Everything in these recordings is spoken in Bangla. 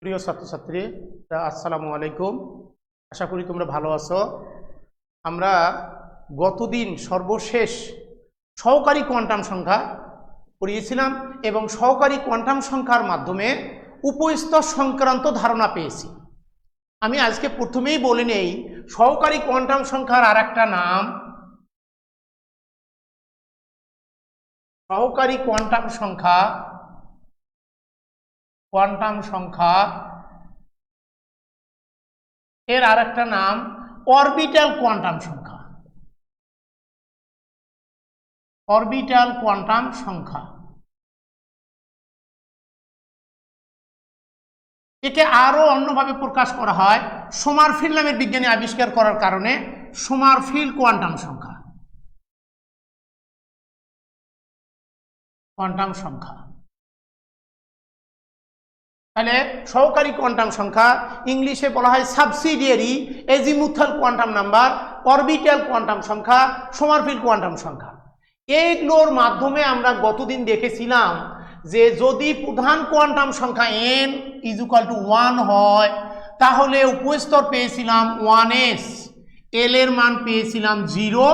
প্রিয় ছাত্রছাত্রী, আসসালামু আলাইকুম। আশা করি তোমরা ভালো আছো। আমরা গতদিন সর্বশেষ সহকারী কোয়ান্টাম সংখ্যা পড়িয়েছিলাম এবং সহকারী কোয়ান্টাম সংখ্যার মাধ্যমে উপস্তর সংক্রান্ত ধারণা পেয়েছি। আমি আজকে প্রথমেই বলে নেই, সহকারী কোয়ান্টাম সংখ্যার আর একটা নাম সহকারী কোয়ান্টাম সংখ্যা। এর আর একটা নাম অরবিটাল কোয়ান্টাম সংখ্যা। অরবিটাল কোয়ান্টাম সংখ্যা একে আরো অন্যভাবে প্রকাশ করা হয় সোমারফিল্ড নামের বিজ্ঞানী আবিষ্কার করার কারণে সোমারফিল্ড কোয়ান্টাম সংখ্যা। তাহলে সহকারী কোয়ান্টাম সংখ্যা ইংলিশে বলা হয় subsidiary azimuthal quantum number, orbital quantum সংখ্যা, সোমারফিল্ড কোয়ান্টাম সংখ্যা। এইগুলোর মাধ্যমে আমরা গতদিন দেখেছিলাম যে যদি প্রধান কোয়ান্টাম সংখ্যা n = 1 হয় তাহলে উপস্তর পেয়েছিলাম 1s, l এর মান পেয়েছিলাম 0।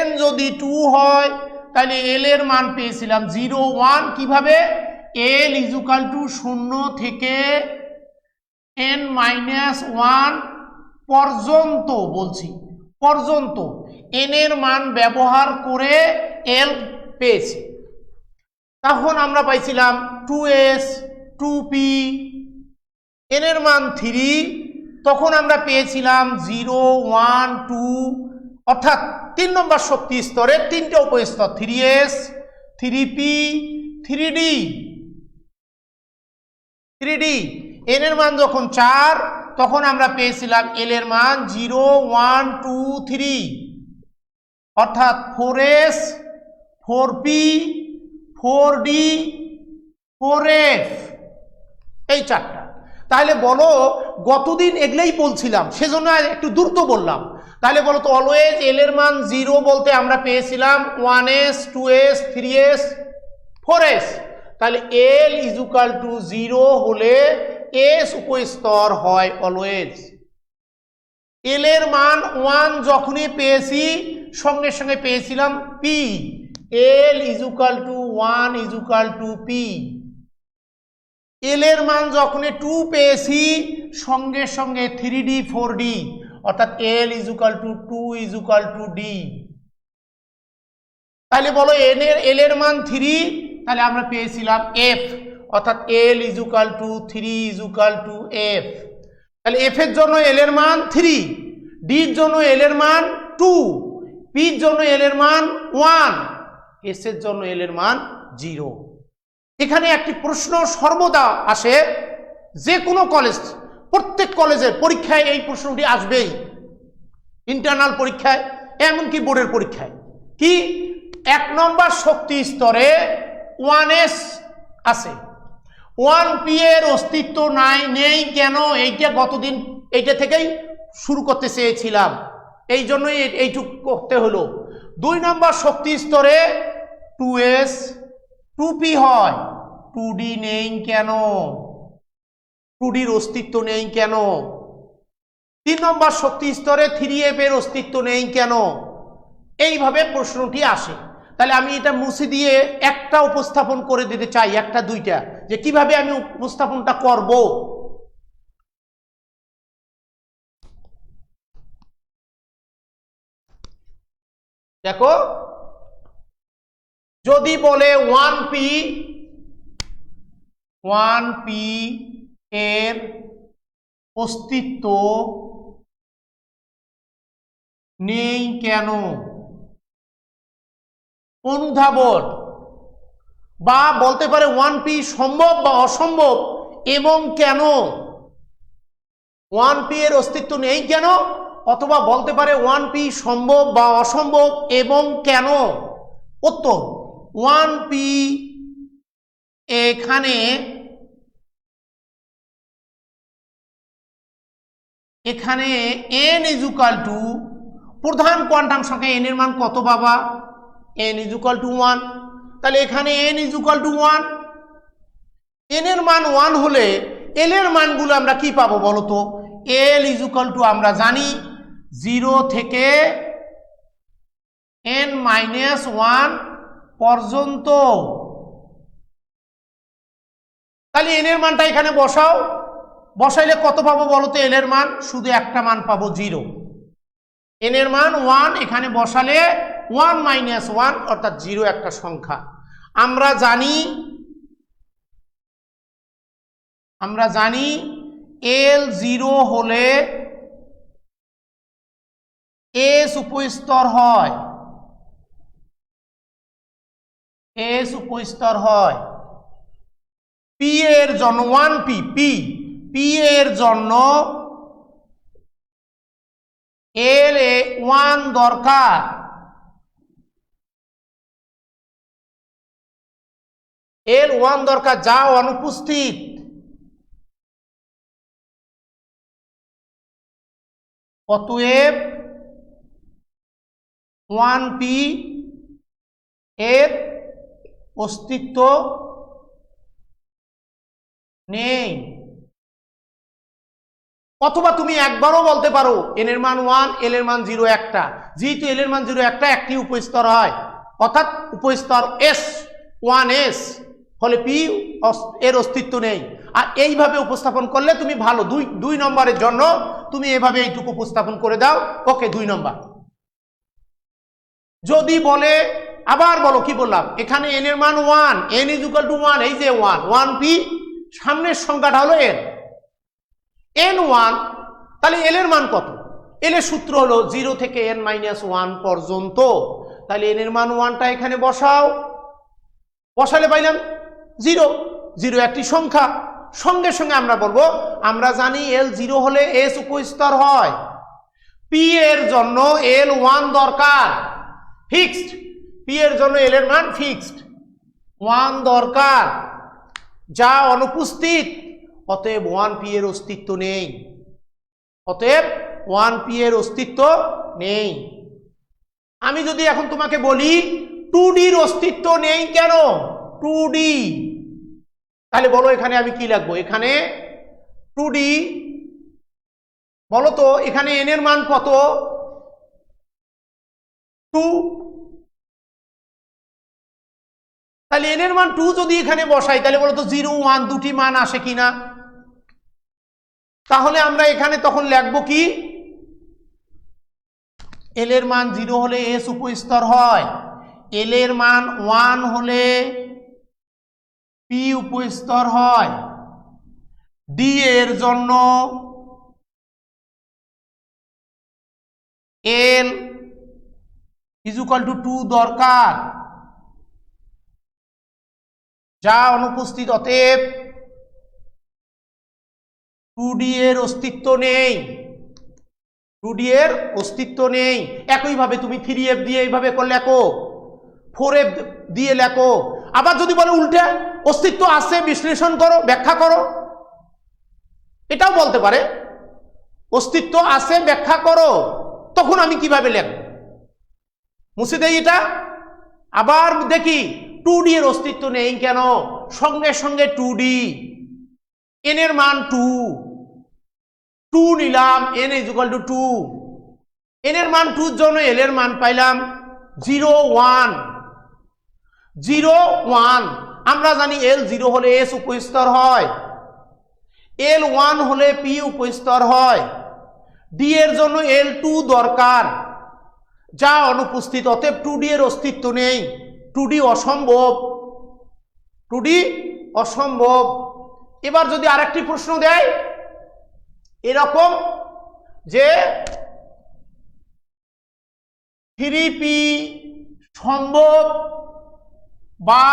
n যদি 2 হয় তাহলে l এর মান পেয়েছিলাম 0, 1। কিভাবে? l = 0 থেকে n-1 পর্যন্ত, বলছি পর্যন্ত n এর মান ব্যবহার করে l পেয়েছি। তখন আমরা পাইছিলাম 2s, 2p, n এর মান 3, তখন আমরা পেয়েছিলাম 0, 1, 2, অর্থাৎ 3 নম্বর শক্তি স্তরের 3টে উপস্তর 3s, 3p, 3d। n এর মান যখন 4 তখন আমরা পেয়েছিলাম l এর মান 0, 1, 2, 3, অর্থাৎ 4s, 4p, 4d, 4f, এই চারটা। তাহলে বলো, গতদিন এগুলোই বলছিলাম সেজন্য একটু দ্রুত বললাম। তাহলে বলো তো, অলওয়েজ l এর মান 0 বলতে আমরা পেয়েছিলাম 1s, 2s, 3s, 4s। তাহলে l = 0 হলে s উপস্তর হয় অলওয়েজ। l এর মান 1 যখনই পেয়েছি সঙ্গে সঙ্গে পেয়েছিলাম p, l = 1 = p। l এর মান যখন 2 পেয়েছি সঙ্গে সঙ্গে 3d, 4d, অর্থাৎ l = 2 = d। তাহলে বলো l এর মান 3, তাহলে আমরা পেয়েছিলাম f, অর্থাৎ l = 3 = f। তাহলে f এর জন্য l এর মান 3, d এর জন্য l এর মান 2, p এর জন্য l এর মান 1, s এর জন্য l এর মান 0। এখানে একটি প্রশ্ন সর্বদা আসে, যে কোনো কলেজ, প্রত্যেক কলেজের পরীক্ষায় এই প্রশ্নটি আসবেই, ইন্টারনাল পরীক্ষায়, এমনকি বোর্ডের পরীক্ষায়। কি? 1 নম্বর শক্তি স্তরে 1s আছে, 1p এর অস্তিত্ব নেই কেন? এইটা গতদিন এইটা থেকেই শুরু করতে চেয়েছিলাম, এই জন্যই এইটুকু করতে হলো। 2 নম্বর শক্তি স্তরে 2s, 2p হয়, 2d নেই কেন? 2d এর অস্তিত্ব নেই কেন? 3 নম্বর শক্তি স্তরে 3f এর অস্তিত্ব নেই কেন? এইভাবে প্রশ্নটি আসে। তাহলে আমি এটা মুছে দিয়ে একটা উপস্থাপন করে দিতে চাই, একটা দুইটা, যে কিভাবে আমি উপস্থাপনটা করব। দেখো, যদি বলে 1p এর অস্তিত্ব নেই কেন, অনুধাবন, বা বলতে পারে 1p সম্ভব বা অসম্ভব এবং কেন, 1p এর অস্তিত্ব নেই কেন, অথবা বলতে পারে 1p সম্ভব বা অসম্ভব এবং কেন। উত্তর, 1p এখানে n = প্রধান কোয়ান্টাম সংখ্যা n এর মান কত বাবা? n = 1। তাহলে এখানে n = 1, এন এর মান 1 হলে এল এর মানগুলো আমরা কি পাবো বলো তো? এল ইজ ইকুয়াল টু আমরা জানি 0 থেকে n-1 পর্যন্ত। তাহলে এন এর মানটা এখানে বসাও, বসাইলে কত পাবো বলো তো? এল এর মান শুধু একটা মান পাবো 0। এন এর মান 1 এখানে বসালে 1-1 অর্থাৎ 0 একটা সংখ্যা। আমরা জানি এল 0 হলে এস উপস্তর হয়, এস উপস্তর হয়। পি এর জন্য 1p পি এর জন্য এল 1 দরকার। এল 1 দরকার, যা অনুপস্থিত। অতএব 1p এর অস্তিত্ব নেই। অথবা তুমি একবারও বলতে পারো এন এর মান 1, এল এর মান 0 একটা। যেহেতু এল এর মান 0 একটা, একটি উপস্তর হয়, অর্থাৎ উপস্তর এস 1s হলে পি এর অস্তিত্ব নেই। আর এইভাবে উপস্থাপন করলে তুমি ভালো, 2 নম্বরের জন্য তুমি এভাবে এইটুকু উপস্থাপন করে দাও, ওকে 2 নম্বর। যদি বলে, আবার বলো কি বললাম, এখানে এন এর মান 1, n ইজ ইকুয়াল টু 1, এই যে 1p, সামনের সংখ্যাটা হলো n1, তাহলে এল এর মান কত? এল এর সূত্র হলো 0 থেকে n-1 পর্যন্ত। তাহলে এন এর মান 1টা এখানে বসাও, বসালে পাইলাম 0 একটি সংখ্যা। সঙ্গে সঙ্গে আমরা বলবো, আমরা জানি এল 0 হলে এস উপস্তর হয়, পি এর জন্য এল 1 দরকার, ফিক্সড। পি এর জন্য এল এর মান ফিক্সড, 1 দরকার, যা অনুপস্থিত। অতএব 1p এর অস্তিত্ব নেই, অতএব 1p এর অস্তিত্ব নেই। আমি যদি এখন তোমাকে বলি 2d এর অস্তিত্ব নেই কেন? 2d, তাহলে বলো এখানে আমি কি লিখবো? এখানে 2d, বলো তো এখানে n এর মান কত? 2। তাহলে n এর মান 2 যদি এখানে বসাই, তাহলে বলো তো 0, 1 দুটি মান আসে কিনা? তাহলে আমরা এখানে তখন লিখবো কি? এল এর মান 0 হলে এস উপস্তর হয়, এল এর মান 1 হলে পি উপস্তর হয়, ডি এর জন্য এল ইজ ইকুয়াল টু 2 দরকার, যা অনুপস্থিত। অতএব 2d এর অস্তিত্ব নেই, 2d এর অস্তিত্ব নেই। একইভাবে তুমি 3f দিয়ে এইভাবে লেখো, 4f দিয়ে লেখো। আবার যদি বলে উল্টে অস্তিত্ব আছে, বিশ্লেষণ করো, ব্যাখ্যা করো, এটাও বলতে পারে, অস্তিত্ব আছে ব্যাখ্যা করো। তখন আমি কিভাবে লিখব? মুছে দেই এটা। আবার দেখি 2d এর অস্তিত্ব নেই কেন? সঙ্গে সঙ্গে 2d, n এর মান 2 নিলাম, n is equal two 2, n এর মান 2 এর জন্য l এর মান পাইলাম 0, 1। আমরা জানি l 0 হলে s উপস্তর হয়, l 1 হলে p উপস্তর হয়, d এর জন্য l 2 দরকার, যা অনুপস্থিত। অতএব 2d এর অস্তিত্ব নেই, 2d অসম্ভব, 2d অসম্ভব। এবার যদি আরেকটি প্রশ্ন দেয় এরকম যে 3p সম্ভব বা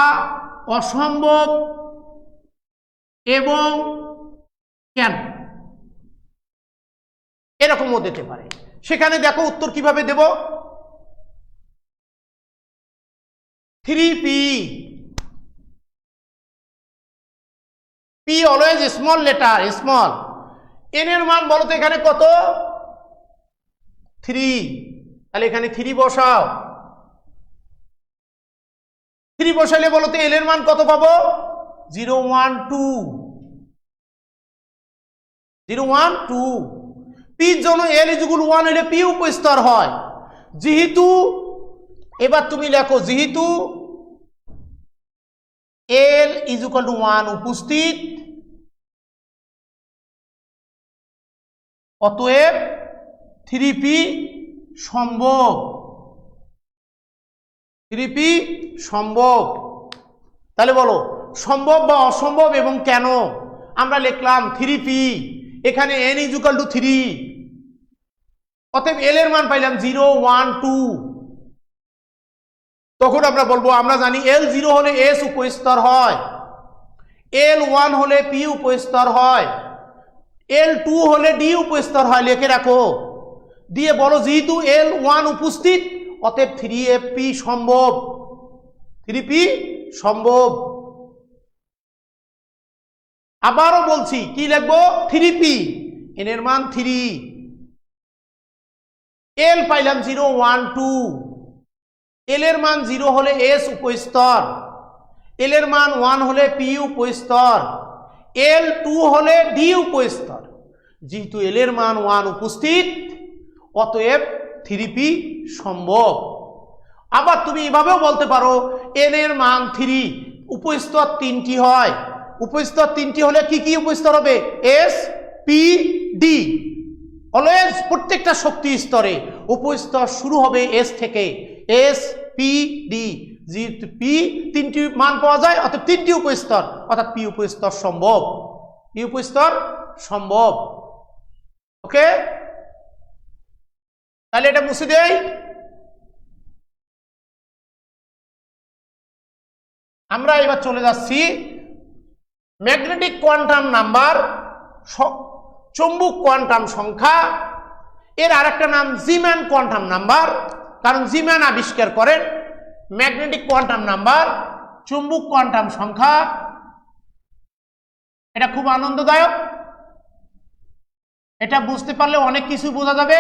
অসম্ভব এবং কেন, এরকমও দিতে পারে। সেখানে দেখো উত্তর কিভাবে দেব। 3p, p always small letter, small. n এর মান বলো তো এখানে কত? 3। তাহলে এখানে 3 বসাও, 3 বসাইলে বলো তো এল এর মান কত পাবো? 0 1 2 0 1 2 পির জন্য l ইকুয়াল 1 হলে p উপস্তর হয়। যেহেতু এবার তুমি লেখো যেহেতু l ইকুয়াল 1 উপস্থিত, অতএব 3p সম্ভব। 3p সম্ভব। তাহলে বলো সম্ভব বা অসম্ভব এবং কেন। আমরা লিখলাম 3p, এখানে n ইকুয়াল টু 3, অতএব l এর মান পাইলাম 0 1 2। তখন আমরা বলবো আমরা জানি l 0 হলে s উপস্তর হয়, l 1 হলে p উপস্তর হয়, l 2 হলে d উপস্তর হয়। লিখে রাখো, দিয়ে বলো যেহেতু l 1 উপস্থিত, অতএব 3p সম্ভব। 3p সম্ভব। আবারও বলছি কি লিখবো, 3p, n এর মান 3, l পাইলাম 0 1 2, l এর মান 0 হলে s উপস্তর, l এর মান 1 হলে p উপস্তর, l 2 হলে d উপস্তর। যেহেতু l এর মান 1 উপস্থিত, অতএব 3p সম্ভব। আবার তুমি এভাবেও বলতে পারো n এর মান 3, উপস্তর 3টি হয়, উপস্তর 3টি হলে কি কি উপস্তর হবে, s p d। অলওয়েজ প্রত্যেকটা শক্তি স্তরে উপস্তর শুরু হবে s থেকে, s p d। যেহেতু p 3টি মান পাওয়া যায়, অর্থাৎ 3টি উপস্তর, অর্থাৎ p উপস্তর সম্ভব। p উপস্তর সম্ভব। ওকে, তাহলে এটা মুছে দেই। আমরা এবার চলে যাচ্ছি ম্যাগনেটিক কোয়ান্টাম নাম্বার, চৌম্বক কোয়ান্টাম সংখ্যা। এর আরেকটা নাম জিম্যান কোয়ান্টাম নাম্বার, কারণ জিম্যান আবিষ্কার করেন ম্যাগনেটিক কোয়ান্টাম নাম্বার, চৌম্বক কোয়ান্টাম সংখ্যা। এটা খুব আনন্দদায়ক, এটা বুঝতে পারলে অনেক কিছু বোঝা যাবে।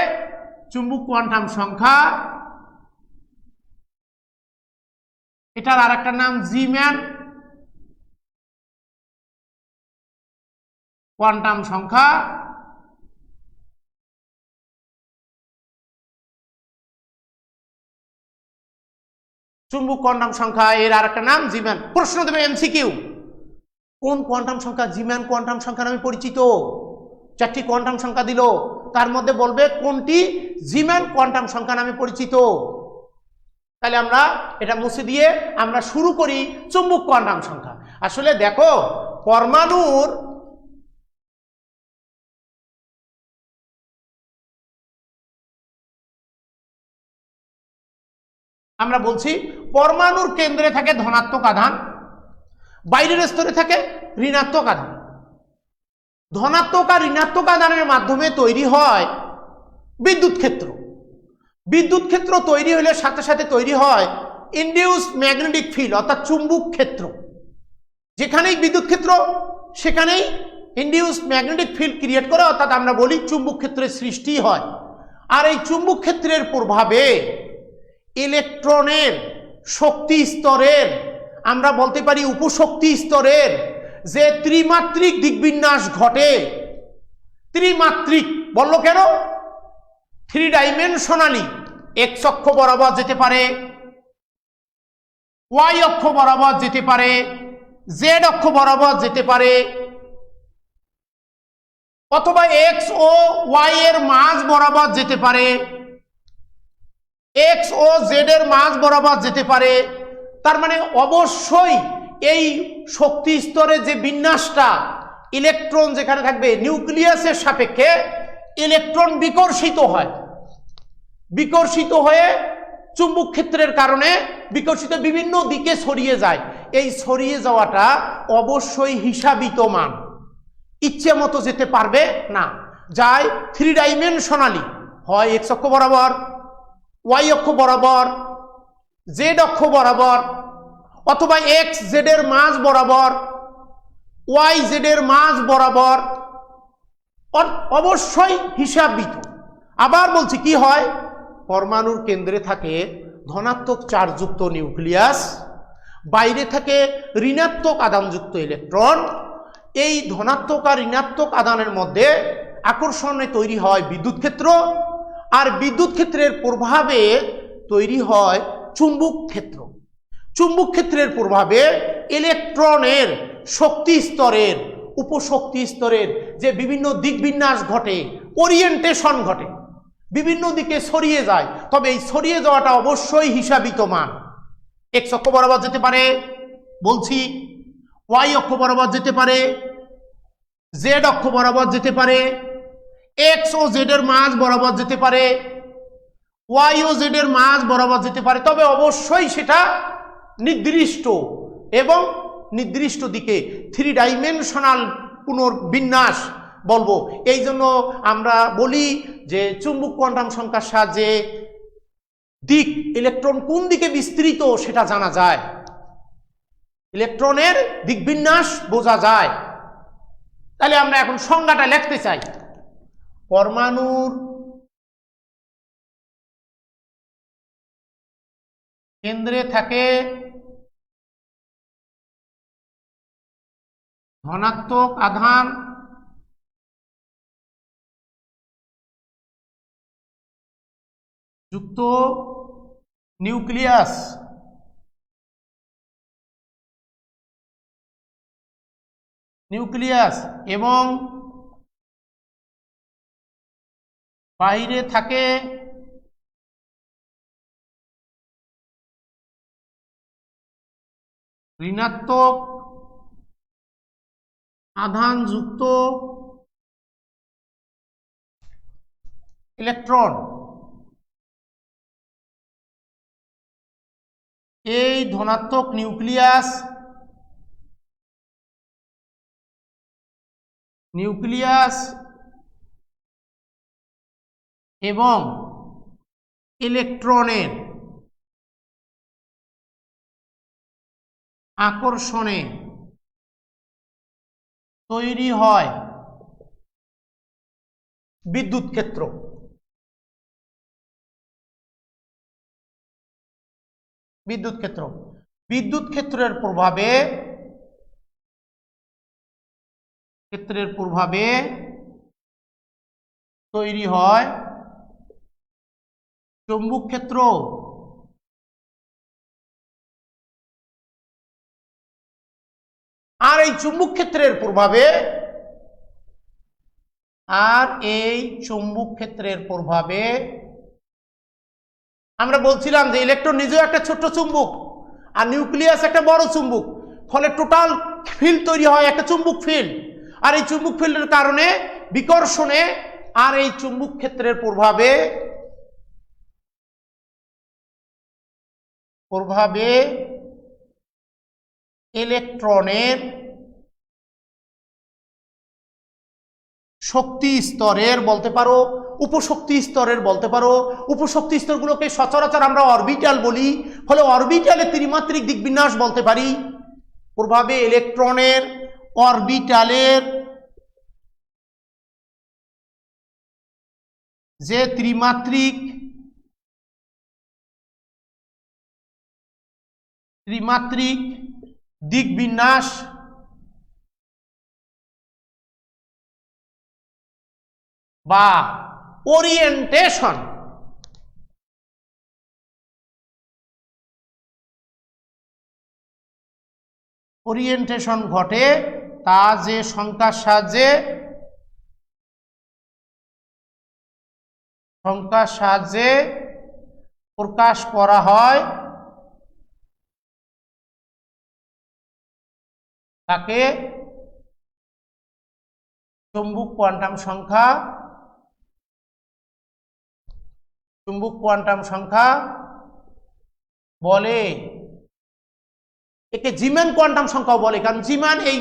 চৌম্বক কোয়ান্টাম সংখ্যা, এটার আরেকটা নাম জিম্যান কোয়ান্টাম সংখ্যা। চুম্বক কোয়ান্টাম সংখ্যা, এর আরেকটা নাম জিম্যান। প্রশ্ন দেবে এমসিকিউ, কোন কোয়ান্টাম সংখ্যা জিম্যান কোয়ান্টাম সংখ্যা নামে পরিচিত? 4টি কোয়ান্টাম সংখ্যা দিল, তার মধ্যে বলবে কোনটি জিম্যান কোয়ান্টাম সংখ্যা নামে পরিচিত। তাহলে আমরা এটা মুছে দিয়ে আমরা শুরু করি চুম্বক কোয়ান্টাম সংখ্যা। আসলে দেখো পরমাণুর আমরা বলছি পরমাণুর কেন্দ্রে থাকে ধনাত্মক আধান, বাইরের স্তরে থাকে ঋণাত্মক আধান। ধনাত্মক আর ঋণাত্মক আধানের মাধ্যমে তৈরি হয় বিদ্যুৎ ক্ষেত্র। বিদ্যুৎ ক্ষেত্র তৈরি হলে সাথে সাথে তৈরি হয় ইনডিউসড ম্যাগনেটিক ফিল্ড, অর্থাৎ চুম্বক ক্ষেত্র। যেখানেই বিদ্যুৎ ক্ষেত্র সেখানেই ইনডিউসড ম্যাগনেটিক ফিল্ড ক্রিয়েট করে, অর্থাৎ আমরা বলি চুম্বক ক্ষেত্রের সৃষ্টি হয়। আর এই চুম্বক ক্ষেত্রের প্রভাবে ইলেকট্রনের শক্তি স্তরের, আমরা বলতে পারি উপশক্তি স্তরের যে ত্রিমাত্রিক দিকবিন্যাস ঘটে। ত্রিমাত্রিক বললো কেন? 3 ডাইমেনশনালি, এক্স অক্ষ বরাবর যেতে পারে, ওয়াই অক্ষ বরাবর যেতে পারে, জেড অক্ষ বরাবর যেতে পারে, অথবা এক্স ও ওয়াই এর মাঝ বরাবর যেতে পারে, এক্স ও জেড এর মাঝ বরাবর যেতে পারে। তার মানে অবশ্যই এই শক্তি স্তরের যে বিন্যাসটা, ইলেকট্রন যেখানে থাকবে নিউক্লিয়াসের সাপেক্ষে ইলেকট্রন বিকর্ষিত হয়, বিকর্ষিত হয়ে চুম্বক ক্ষেত্রের কারণে বিকর্ষিত বিভিন্ন দিকে ছড়িয়ে যায়। এই ছড়িয়ে যাওয়াটা অবশ্যই হিসাবিত মান, ইচ্ছে মতো যেতে পারবে না, যায় 3 ডাইমেনশনালি, হয় এক্স অক্ষ বরাবর, ওয়াই অক্ষ বরাবর, জেড অক্ষ বরাবর, অথবা এক্স জেড এর মাঝ বরাবর, ওয়াই জেড এর মাঝ বরাবর, অবশ্যই হিসাবিত। আবার বলছি কি হয়, পরমাণুর কেন্দ্রে থাকে ধনাত্মক চার্জযুক্ত নিউক্লিয়াস, বাইরে থেকে ঋণাত্মক আধানযুক্ত ইলেকট্রন, এই ধনাত্মক আর ঋণাত্মক আধানের মধ্যে আকর্ষণে তৈরি হয় বিদ্যুৎ ক্ষেত্র, আর বিদ্যুৎ ক্ষেত্রের প্রভাবে তৈরি হয় চুম্বক ক্ষেত্র। চুম্বক ক্ষেত্রের প্রভাবে ইলেকট্রনের শক্তি স্তরের উপশক্তি স্তরের যে বিভিন্ন দিক বিন্যাস ঘটে, ওরিয়েন্টেশন ঘটে, বিভিন্ন দিকে ছড়িয়ে যায়। তবে এই ছড়িয়ে যাওয়াটা অবশ্যই হিসাবিত মান। এক্স অক্ষ বরাবর যেতে পারে বলছি, ওয়াই অক্ষ বরাবর যেতে পারে, জেড অক্ষ বরাবর যেতে পারে, এক্স ও জেড এর মাঝ বরাবর যেতে পারে, ওয়াই ও জেড এর মাঝ বরাবর যেতে পারে। তবে অবশ্যই সেটা নির্দিষ্ট এবং নির্দিষ্ট দিকে থ্রি ডাইমেনশনাল পুনর্বিন্যাস বলবো। এই জন্য আমরা বলি যে চুম্বক কোয়ান্টাম সংখ্যার সাহায্যে দিক, ইলেকট্রন কোন দিকে বিস্তৃত সেটা জানা যায়, ইলেকট্রনের দিকবিন্যাস বোঝা যায়। তাহলে আমরা এখন সংজ্ঞাটা লিখতে চাই। পরমাণুর কেন্দ্রে থাকে ধনাত্মক আধান যুক্ত নিউক্লিয়াস, এবং বাইরে থাকে ঋণাত্মক আধানযুক্ত ইলেকট্রন। এই ধনাত্মক নিউক্লিয়াস এবং ইলেকট্রনের আকর্ষণে তৈরি হয় বিদ্যুৎ ক্ষেত্র। বিদ্যুৎ ক্ষেত্রের প্রভাবে তৈরি হয় চৌম্বক ক্ষেত্র। আর এই চুম্বক ক্ষেত্রের প্রভাবে আমরা বলছিলাম যে ইলেকট্রন নিজেও একটা ছোট্ট চুম্বক আর নিউক্লিয়াস একটা বড় চুম্বক, ফলে টোটাল ফিল্ড তৈরি হয় একটা চুম্বক ফিল্ড। আর এই চুম্বক ফিল্ডের কারণে বিকর্ষণে আর এই চুম্বক ক্ষেত্রের প্রভাবে ইলেকট্রনের শক্তি স্তরের বলতে পারো, উপশক্তি স্তরের বলতে পারো। উপশক্তি স্তরগুলোকে সচরাচর আমরা অরবিটাল বলি, ফলে অরবিটালে ত্রিমাত্রিক দিকবিন্যাস বলতে পারি। প্রভাবে ইলেকট্রনের অরবিটালের যে ত্রিমাত্রিক দিকবিন্যাস বা ওরিয়েন্টেশন ঘটে, তা যে সংখ্যার সাহায্যে প্রকাশ করা হয় তাকে চুম্বক কোয়ান্টাম সংখ্যা বলে। একে জিম্যান কোয়ান্টাম সংখ্যাও বলে, কারণ জিম্যান এই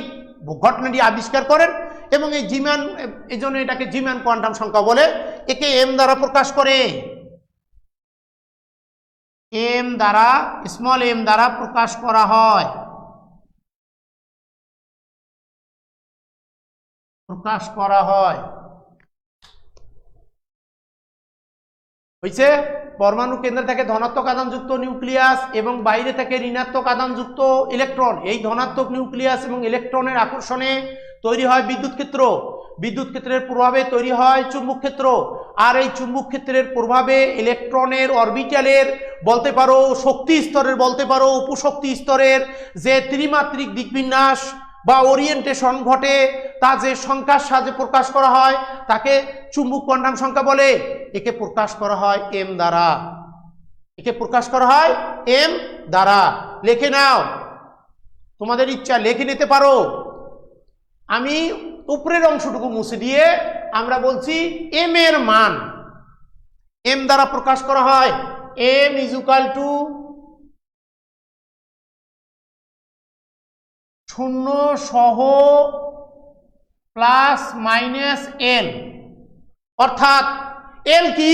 ঘটনাটি আবিষ্কার করেন এবং এই জিম্যান, এই জন্য এটাকে জিম্যান কোয়ান্টাম সংখ্যা বলে। একে এম দ্বারা প্রকাশ করে, স্মল এম দ্বারা প্রকাশ করা হয়। হয়েছে? পরমাণু কেন্দ্রে থাকে ধনাত্মক আধানযুক্ত নিউক্লিয়াস এবং বাইরে থাকে ঋণাত্মক আধানযুক্ত ইলেকট্রন। এই ধনাত্মক নিউক্লিয়াস এবং ইলেকট্রনের আকর্ষণে তৈরি হয় বিদ্যুৎ ক্ষেত্র। বিদ্যুৎ ক্ষেত্রের প্রভাবে তৈরি হয় চুম্বক ক্ষেত্র। আর এই চুম্বক ক্ষেত্রের প্রভাবে ইলেকট্রনের অরবিটালের বলতে পারো শক্তি স্তরের বলতে পারো উপশক্তি স্তরের যে ত্রিমাত্রিক দিকবিন্যাস বা ওরিয়েন্টেশন ঘটে তা যে সংখ্যার সাহায্যে প্রকাশ করা হয় তাকে চুম্বক কোয়ান্টাম সংখ্যা বলে। একে প্রকাশ করা হয় এম দ্বারা। একে প্রকাশ করা হয় এম দ্বারা। লিখে নাও, তোমাদের ইচ্ছা লিখে নিতে পারো। আমি উপরের অংশটুকু মুছে দিয়ে আমরা বলছি এম এর মান এম দ্বারা প্রকাশ করা হয়। এম ইজ ইকুয়াল টু 0 সহ প্লাস মাইনাস এল, অর্থাৎ এল কি?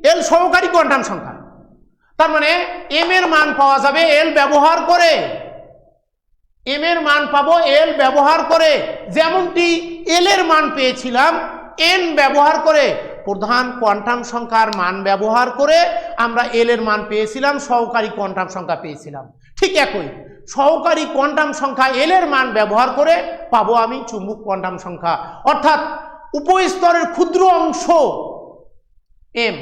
এল সহকারী কোয়ান্টাম সংখ্যা। তার মানে এম এর মান পাওয়া যাবে এল ব্যবহার করে। এম এর মান পাবো এল ব্যবহার করে, যেমনটি এল এর মান পেয়েছিলাম এন ব্যবহার করে। প্রধান কোয়ান্টাম সংখ্যার মান ব্যবহার করে আমরা এল এর মান পেয়েছিলাম, সহকারী কোয়ান্টাম সংখ্যা পেয়েছিলাম। ঠিক একই সহকারী কোয়ান্টাম সংখ্যা এল এর মান ব্যবহার করে পাবো আমি চুম্বক কোয়ান্টাম সংখ্যা, অর্থাৎ উপস্তরের ক্ষুদ্র অংশ এম।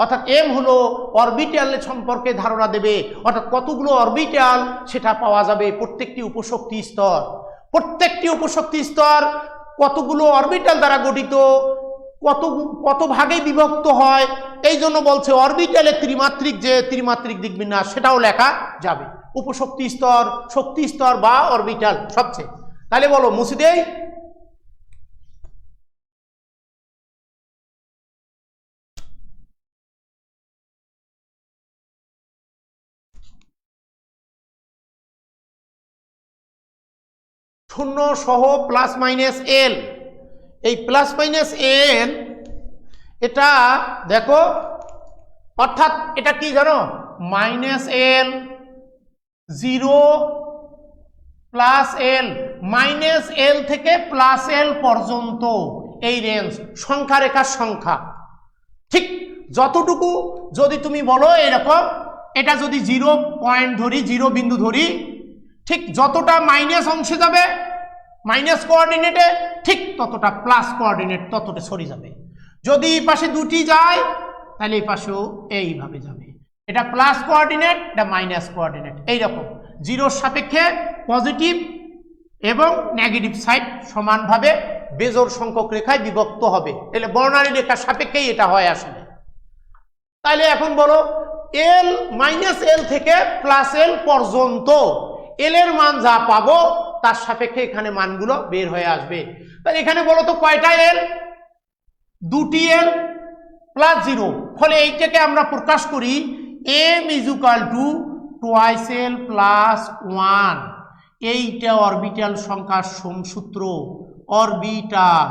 অর্থাৎ এম হলো অরবিটাল সম্পর্কে ধারণা দেবে, অর্থাৎ কতগুলো অরবিটাল সেটা পাওয়া যাবে প্রত্যেকটি উপশক্তি স্তর। প্রত্যেকটি উপশক্তি স্তর কতগুলো অরবিটাল দ্বারা গঠিত, কত ভাগে বিভক্ত হয়, এই জন্য বলছে অরবিটালের ত্রিমাত্রিক যে ত্রিমাত্রিক দিকবিন্যাস সেটাও লেখা যাবে। উপশক্তি স্তর, শক্তি স্তর বা অরবিটাল সবচেয়ে। তাহলে বলো মুছে দেই। শূন্য সহ প্লাস মাইনাস এল। এই প্লাস মাইনাস এল এটা দেখো, অর্থাৎ এটা কি জানো? Minus L, 0 plus L, minus L থেকে প্লাস এল পর্যন্ত এই রেঞ্জ সংখ্যা রেখার সংখ্যা। ঠিক যতটুকু যদি তুমি বলো এরকম, এটা যদি 0 পয়েন্ট ধরি, 0 বিন্দু ধরি, ঠিক যতটা মাইনাস অংশে যাবে মাইনাস কোঅর্ডিনেটে, ঠিক ততটা প্লাস কোঅর্ডিনেট ততটা সরে যাবে। যদি এই পাশে দুটি যায় তাহলে এই পাশেও এইভাবে যাবে। এটা প্লাস কোঅর্ডিনেট, এটা মাইনাস কোঅর্ডিনেট, এইরকম 0-র সাপেক্ষে পজিটিভ এবং নেগেটিভ সাইড সমানভাবে বেজোড় সংখ্যক রেখায় বিভক্ত হবে। তাহলে বর্ণালী রেখার সাপেক্ষেই এটা হয় আসলে। তাহলে এখন বলো এল মাইনাস এল থেকে প্লাস এল পর্যন্ত এল এর মান যা পাবো তার সাপেক্ষে এখানে মানগুলো বের হয়ে আসবে। তাহলে এখানে বলো তো কয়টা এল? 2টি এল প্লাস 0। ফলে এইটাকে আমরা প্রকাশ করি M is equal to twice L plus 1। এইটা অরবিটাল সংখ্যার সূত্র। অরবিটাল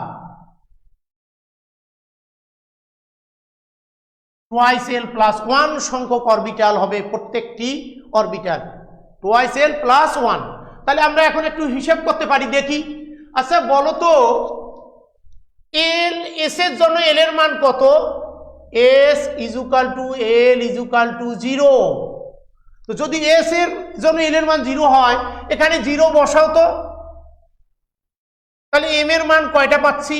টুয়াইস এল প্লাস 1 সংখ্যক অরবিটাল হবে প্রত্যেকটি অরবিটাল, টুয়াইস এল প্লাস 1। তাহলে আমরা এখন একটু হিসাব করতে পারি, দেখি। আচ্ছা বলো তো এল এস এর জন্য এল এর মান কত? S is equal two L is equal two 0। তো যদি এস এর জন্য এল এর মান 0 হয়, এখানে 0 বসাও তো। তাহলে এম এর মান কয়টা পাচ্ছি?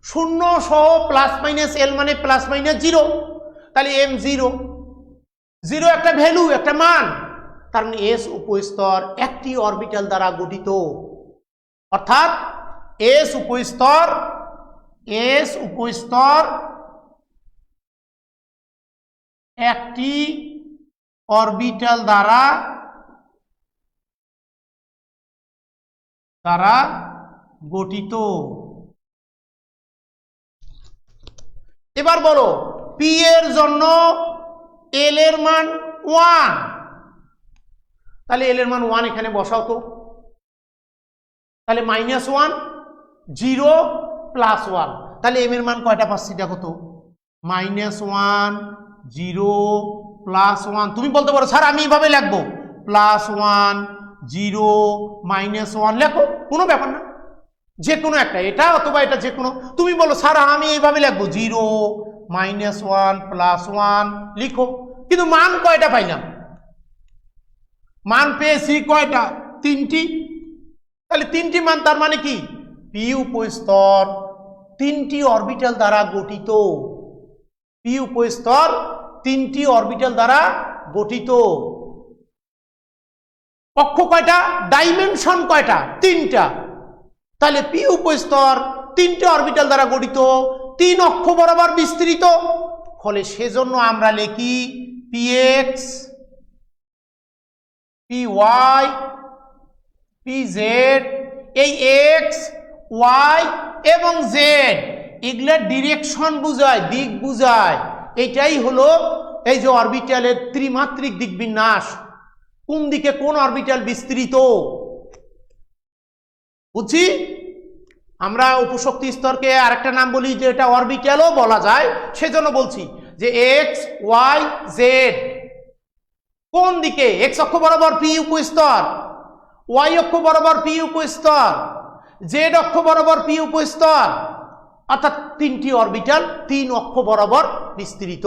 0 সহ প্লাস মাইনাস এল মানে প্লাস মাইনাস 0। তাহলে এম 0, 0 একটা ভ্যালু, একটা মান। তার মানে এস উপস্তর একটি অরবিটাল দ্বারা গঠিত, অর্থাৎ এস উপস্তর একটি অরবিটাল দ্বারা গঠিত। এবার বলো পি এর জন্য এল এর মান 1। তাহলে এল এর মান 1 এখানে বসাও তো। তাহলে -1, 0 প্লাস 1। তাহলে এম এর মান কয়টা পাচ্ছি দেখো তো? -1, 0 প্লাস 1। তুমি বলতে পারো স্যার আমি এইভাবে লিখবো, +1, 0, -1 লেখো, কোনো ব্যাপার না। যে কোনো একটা, এটা অথবা এটা যে কোনো। তুমি বলো স্যার আমি এইভাবে লিখবো 0 -1 +1 লিখো, কিন্তু মান কয়টা পাইলাম? মান পেয়েছি কয়টা? 3টি। তাহলে 3টি মান, তার মানে কি পি উপস্তর 3টি অরবিটাল দ্বারা গঠিত। পি উপস্তর 3টি অরবিটাল দ্বারা গঠিত। অক্ষ কয়টা? ডাইমেনশন কয়টা? 3টা। তাহলে পি উপস্তর 3টে অরবিটাল দ্বারা গঠিত, 3 অক্ষ বরাবর বিস্তৃত। ফলে সেজন্য আমরা লিখি px, py, pz। এই x, y এবং z এগুলা ডিরেকশন বুঝায়, দিক বুঝায়। এটাই হলো এই যে অরবিটালের ত্রিমাত্রিক দিক বিন্যাস, কোন দিকে কোন অরবিটাল বিস্তৃত। বুঝছি? আমরা উপশক্তি স্তরকে আরেকটা নাম বলি যে এটা অরবিটালও বলা যায়, সেজন্য বলছি যে এক্স ওয়াই জেড কোন দিকে, এক্স অক্ষ বরাবর পি উপস্তর, ওয়াই অক্ষ বরাবর পি উপস্তর, জেড অক্ষ বরাবর পি উপস্তর, অর্থাৎ 3টি অরবিটাল 3 অক্ষ বরাবর বিস্তৃত।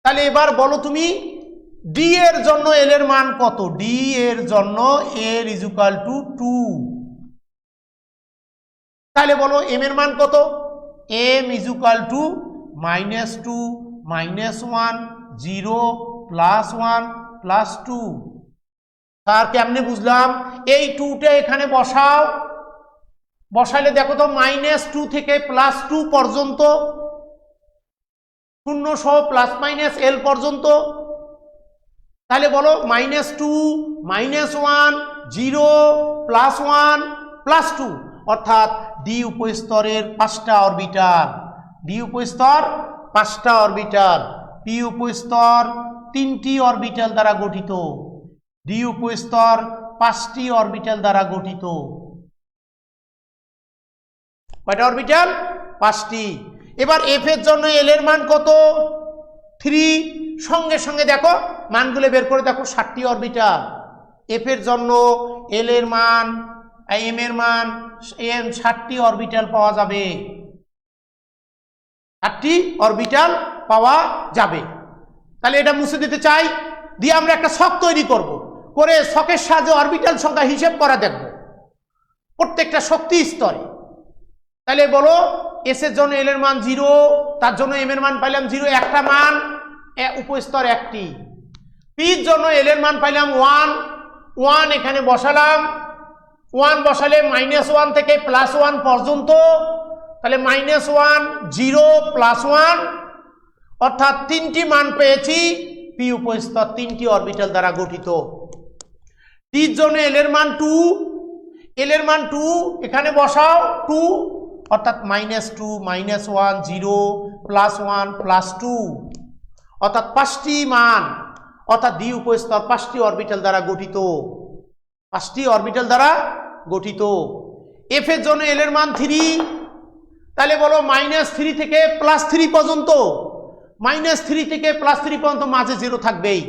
তাহলে এবার বলো তুমি ডি এর জন্য এল এর মান কত? ডি এর জন্য এল = 2। তাহলে বলো এম এর মান কত? এম = -2 -1 0 +1 +2। তার কেমনে বুঝলাম? এই 2টা এখানে বসাও, বসাইলে দেখো তো -2 থেকে +2 পর্যন্ত, 0 সহ ± l পর্যন্ত। তাহলে বলো -2 -1 0 +1 +2, অর্থাৎ ডি উপস্তরের 5টা অরবিটাল। ডি উপস্তর 5টা অরবিটাল, পি উপস্তর 3টি অরবিটাল দ্বারা গঠিত, ডি উপস্তর 5টি অরবিটাল দ্বারা গঠিত। কয়টা অরবিটাল? 5টি। এবার এফ এর জন্য এল এর মান কত? 3। সঙ্গে সঙ্গে দেখো মানগুলো বের করে দেখো, 7টি অরবিটাল। এফ এর জন্য এল এর মান, এম এর মান, এম 7টি অরবিটাল পাওয়া যাবে, 8টি অরবিটাল পাওয়া যাবে। তাহলে এটা মুছে দিতে চাই, দিয়ে আমরা একটা ছক তৈরি করব, করে ছকের সাহায্যে অরবিটাল সংখ্যা হিসেব করা দেখব প্রত্যেকটা শক্তি স্তরে। তাহলে বলো এস এর জন্য এল এর মান 0, তার জন্য এম এর মান পাইলাম 0, একটা মান, উপস্তর 1টি। পির জন্য এল এর মান পাইলাম 1 এখানে বসালাম, 1 বসালে -1 থেকে +1 পর্যন্ত, তাহলে -1 0 +1, অর্থাৎ 3টি মান পেয়েছি। পি উপস্তর 3টি অরবিটাল দ্বারা গঠিত। টির জন্য এল এর মান 2, এল এর মান 2 এখানে বসাও, 2 অর্থাৎ -2 -1 0 +1 +2, অর্থাৎ 5টি মান, অর্থাৎ ডি উপস্তর 5টি অরবিটাল দ্বারা গঠিত, 5টি অরবিটাল দ্বারা গঠিত। এফ এর জন্য এল এর মান 3, তাহলে বলো -3 থেকে +3 পর্যন্ত, -3 থেকে +3 পর্যন্ত মাঝে 0 থাকবেই।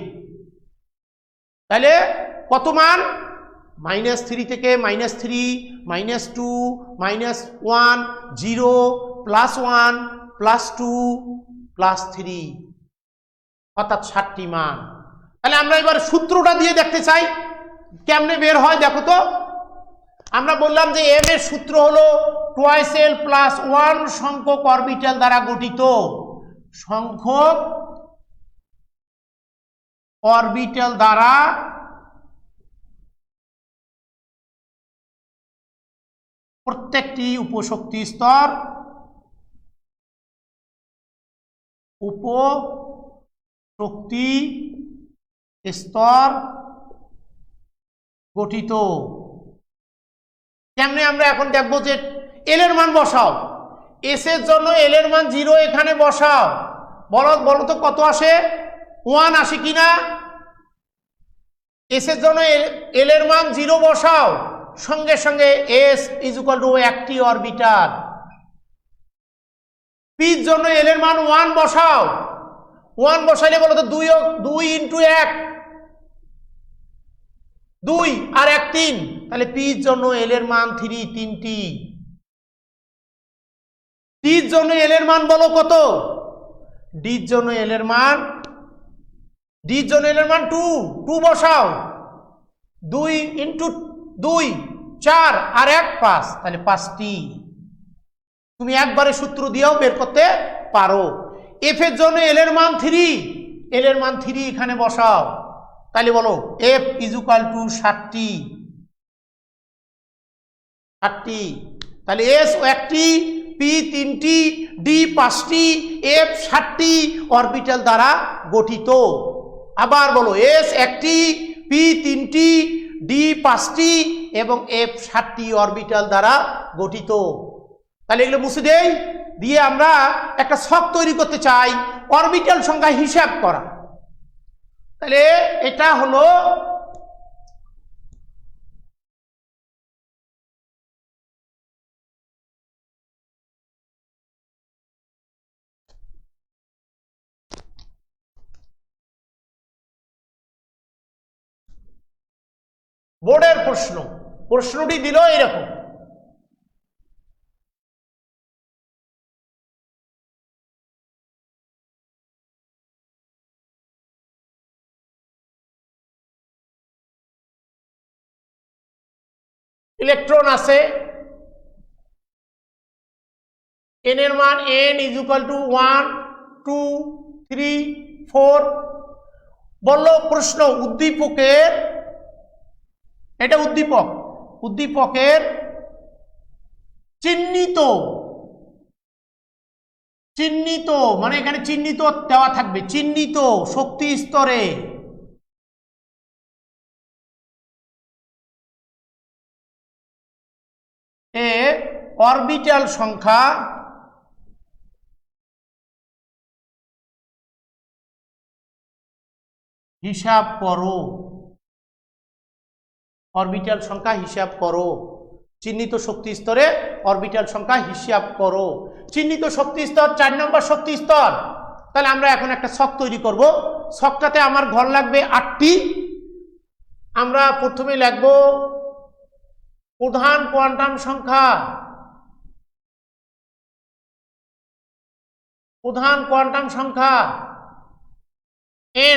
তাহলে কত মান? -3 থেকে -3 -2 -1 0 +1 +2 +3, অর্থাৎ 7টি মান। তাহলে আমরা এবার সূত্রটা দিয়ে দেখতে চাই কেমনে বের হয়, দেখো তো। আমরা বললাম যে এম এর সূত্র হলো 2l + 1 সংখ্যক অরবিটাল দ্বারা গঠিত, সংখ্যক অরবিটাল দ্বারা প্রত্যেকটি উপশক্তি স্তর গঠিত। কেমনে আমরা এখন দেখবো যে এল এর মান বসাও, এস এর জন্য এল এর মান 0 এখানে বসাও, বলো তো কত আসে? 1 আসে কিনা? এস এর জন্য এল এর মান 0 বসাও, সঙ্গে সঙ্গে এস = 1টি অরবিটাল। পির জন্য এল এর মান 1 বসাও, 1 বসাইলে বলো তো 2 × 1 2 আর 1 3, তাহলে পির জন্য এল এর মান 3, 3টি। ডির জন্য এল এর মান বলো কত? ডির জন্য এল এর মান 2 বসাও। 2 ইন্টু 2 4 আর 1 5, তাহলে 5টি। তুমি একবারে সূত্র দিয়েও বের করতে পারো। এফ এর জন্য এল এর মান 3, এল এর মান 3 এখানে বসাও, তাহলে বলো এফ ইজ ইকুয়াল টু 60টি। তাহলে এস 1টি, পি 3টি, ডি 5টি, এফ 60টি অরবিটাল দ্বারা গঠিত। আবার বলো এস 1টি, পি 3টি, ডি 5টি এবং এফ 60টি অরবিটাল দ্বারা গঠিত। তাহলে এগুলো মুছে দেই, দিয়ে আমরা একটা ছক তৈরি করতে চাই অরবিটাল সংখ্যা হিসাব করা। তাহলে এটা হলো বোর্ডের প্রশ্ন। প্রশ্নটি দিল এরকম, ইলেকট্রন আছে, এন এর মান n ইজ ইকুয়াল টু 1 2 3 4। বলল প্রশ্ন উদ্দীপকের, এটা উদ্দীপকের চিহ্নিত মানে এখানে চিহ্নিত দেওয়া থাকবে, চিহ্নিত শক্তি স্তরে এ অরবিটাল সংখ্যা হিসাব করো। অরবিটাল সংখ্যা হিসাব করো, চিহ্নিত শক্তি স্তরে অরবিটাল সংখ্যা হিসাব করো। চিহ্নিত শক্তি স্তর 4 নম্বর শক্তি স্তর। তাহলে আমরা এখন একটা ছক তৈরি করব। ছকটাতে আমার ঘর লাগবে 8টি। আমরা প্রথমে লিখব প্রধান কোয়ান্টাম সংখ্যা, প্রধান কোয়ান্টাম সংখ্যা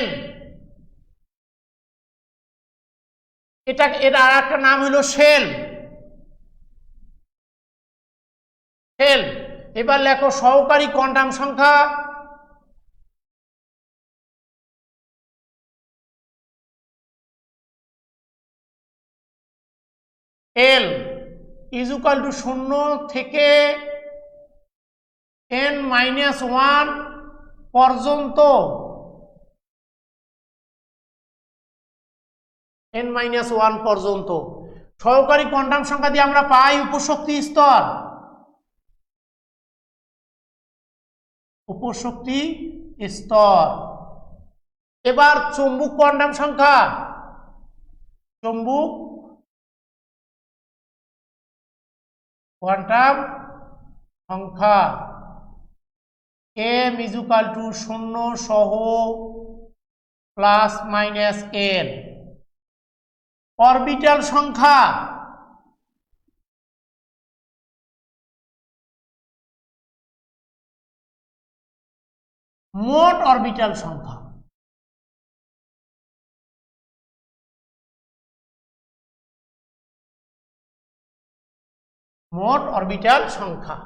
n। এর আর একটা নাম হলো শেল। এবার লেখো সহকারী কোয়ান্টাম সংখ্যা l ইজ ইকুয়াল টু 0 থেকে n-1 পর্যন্ত, n-1 পর্যন্ত। সহকারী কোয়ান্টাম সংখ্যা দিয়ে আমরা পাই উপশক্তি স্তর, উপশক্তি স্তর। এবার চৌম্বক কোয়ান্টাম সংখ্যা, চৌম্বক কোয়ান্টাম সংখ্যা m ইজ ইকুয়াল টু 0 সহ +-n। অরবিটাল সংখ্যা মোট অরবিটাল সংখ্যা, মোট অরবিটাল সংখ্যা।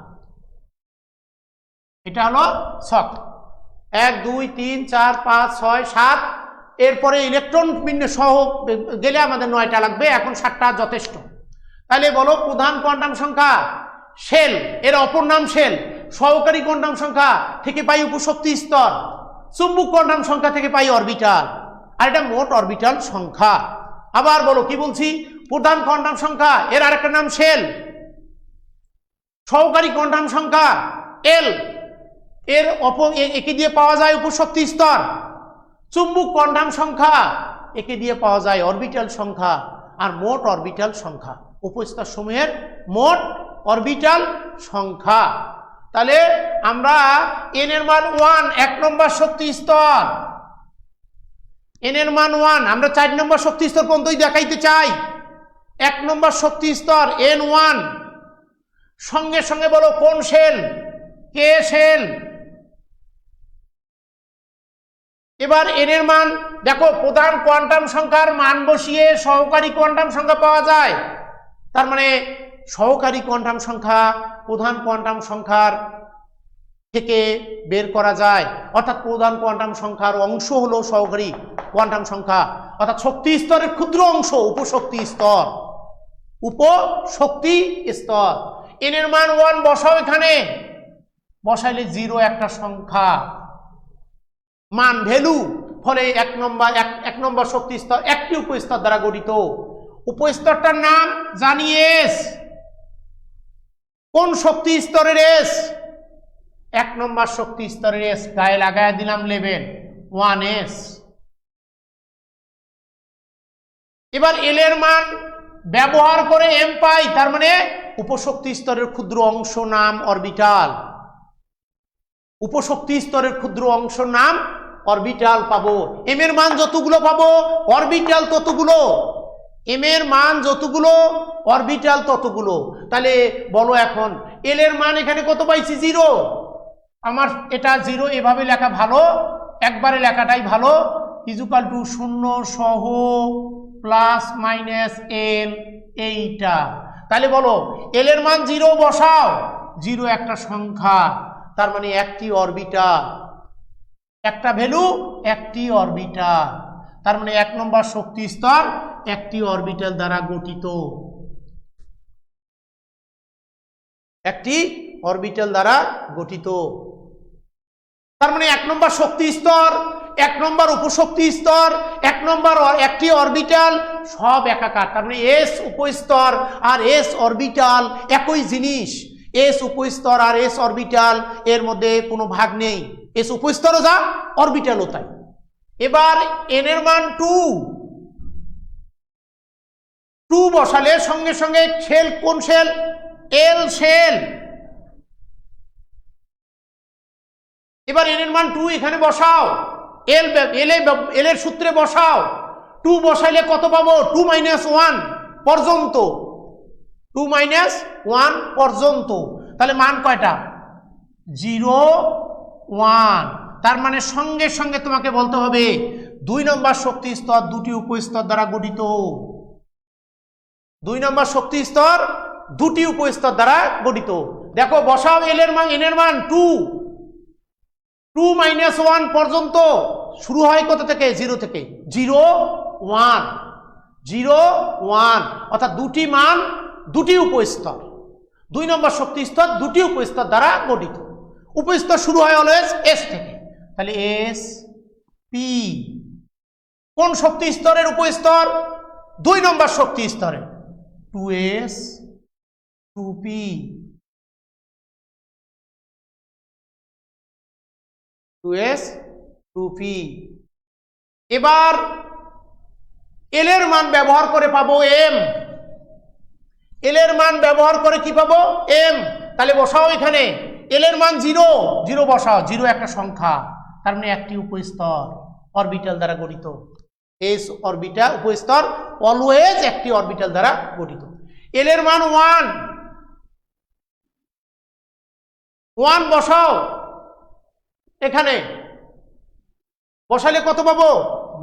এটা হলো ছক। 1 2 3 4 5 6 7। এরপরে ইলেকট্রন বিন্যাস সহ গেলে আমাদের 9টা লাগবে, এখন 7টা যথেষ্ট। তাহলে বলো প্রধান কোয়ান্টাম সংখ্যা শেল, এর অপর নাম শেল। সহকারী কোয়ান্টাম সংখ্যা থেকে পাই উপশক্তি স্তর, চুম্বক কোয়ান্টাম সংখ্যা থেকে পাই অরবিটাল, আর এটা মোট অরবিটাল সংখ্যা। আবার বলো কি বলছি, প্রধান কোয়ান্টাম সংখ্যা এর আরেকটা নাম শেল, সহকারী কোয়ান্টাম সংখ্যা এল, এর একে দিয়ে পাওয়া যায় উপশক্তি স্তর, চুম্বক কোয়ান্টাম সংখ্যা একে দিয়ে পাওয়া যায় অরবিটাল সংখ্যা, আর মোট অরবিটাল সংখ্যা উপস্তর সমূহের মোট অরবিটাল সংখ্যা। তাহলে আমরা n এর মান 1 1 নম্বর শক্তি স্তর, n এর মান 1, আমরা 4 নম্বর শক্তি স্তর পর্যন্তই দেখাইতে চাই। 1 নম্বর শক্তি স্তর n1, সঙ্গে সঙ্গে বলো কোন শেল? কে শেল। এবার n এর মান দেখো, প্রধান কোয়ান্টাম সংখ্যার মান বসিয়ে সহকারী কোয়ান্টাম সংখ্যা পাওয়া যায়। তার মানে সহকারী কোয়ান্টাম সংখ্যা প্রধান কোয়ান্টাম সংখ্যার থেকে বের করা যায়, অর্থাৎ প্রধান কোয়ান্টাম সংখ্যার অংশ হলো সহকারী কোয়ান্টাম সংখ্যা, অর্থাৎ শক্তি স্তরের ক্ষুদ্র অংশ উপশক্তি স্তর। উপশক্তি স্তর। n এর মান 1 বসাও, এখানে বসাইলে 0 একটা সংখ্যা মান ভ্যালু, ফলে 1 নম্বর শক্তি স্তর একটি উপস্তর দ্বারা গঠিত। উপস্তরটার নাম জানি S। কোন শক্তি স্তরের S? 1 নম্বর শক্তি স্তরের S, গায়ে লাগায় দিলাম লেবেল 1s। এবার L এর মান ব্যবহার করে m পাই, তার মানে উপশক্তি স্তরের ক্ষুদ্র অংশ নাম অরবিটাল। উপশক্তি স্তরের ক্ষুদ্র অংশ নাম অরবিটাল পাবো। m এর মান যতগুলো পাবো অরবিটাল ততগুলো, m এর মান যতগুলো অরবিটাল ততগুলো। তাহলে বলো এখন L এর মান এখানে কত পাইছি? 0। আমার এটা 0 এভাবে লেখা ভালো, একবারে লেখাটাই ভালো। ইজুকাল টু 0 সহ প্লাস মাইনাস l, এইটা। তাহলে বলো L এর মান 0 বসাও, 0 একটা সংখ্যা, তার মানে একটি অরবিটাল, একটা ভ্যালু একটি অরবিটাল, তার মানে 1 নম্বর শক্তি স্তর একটি অরবিটাল দ্বারা গঠিত, একটি অরবিটাল দ্বারা গঠিত। তার মানে 1 নম্বর শক্তি স্তর, 1 নম্বর উপশক্তি স্তর, 1 নম্বর একটি অরবিটাল সব একাকার। তার মানে S উপস্তর আর S অরবিটাল একই জিনিস। S উপস্তর আর S অরবিটাল এর মধ্যে কোনো ভাগ নেই, S উপস্তরও যা অরবিটালও তাই। এবার n এর মান 2 বসালে সঙ্গে সঙ্গে শেল, কোন শেল? L shell. এবার n এর মান 2 এখানে বসাও, L এর সূত্রে বসাও। 2 বসাইলে কত পাবো? 2 - 1 পর্যন্ত, 2 - 1 পর্যন্ত। তাহলে মান কয়টা? 0 1। তার মানে সঙ্গে সঙ্গে তোমাকে বলতে হবে 2 নম্বর শক্তি স্তর দুটি উপস্তর দ্বারা গঠিত। 2 নম্বর শক্তি স্তর দুটি উপস্তর দ্বারা গঠিত। দেখো বসাও n এর মান 2 - 1 পর্যন্ত শুরু হয় কত থেকে? 0 থেকে। 0 1 0 1, অর্থাৎ দুটি মান দুটি উপস্তর। 2 নম্বর শক্তি স্তর দুটি উপস্তর দ্বারা গঠিত। উপস্তর শুরু হয় অলওয়েজ S থেকে, তাহলে S P। কোন শক্তি স্তরের উপস্তর? 2 নম্বর শক্তি স্তরে, 2S 2P। এবার L এর মান ব্যবহার করে পাবো m। L এর মান ব্যবহার করে কি পাবো? m। তাহলে বসাও এখানে L এর মান 0 0 বসাও, 0 একটা সংখ্যা, তার মানে একটি উপস্তর অরবিটাল দ্বারা গঠিত। S অরবিটাল উপস্তর অলওয়েজ একটি অরবিটাল দ্বারা গঠিত। L এর মান 1 বসাও এখানে, বসালে কত পাবো?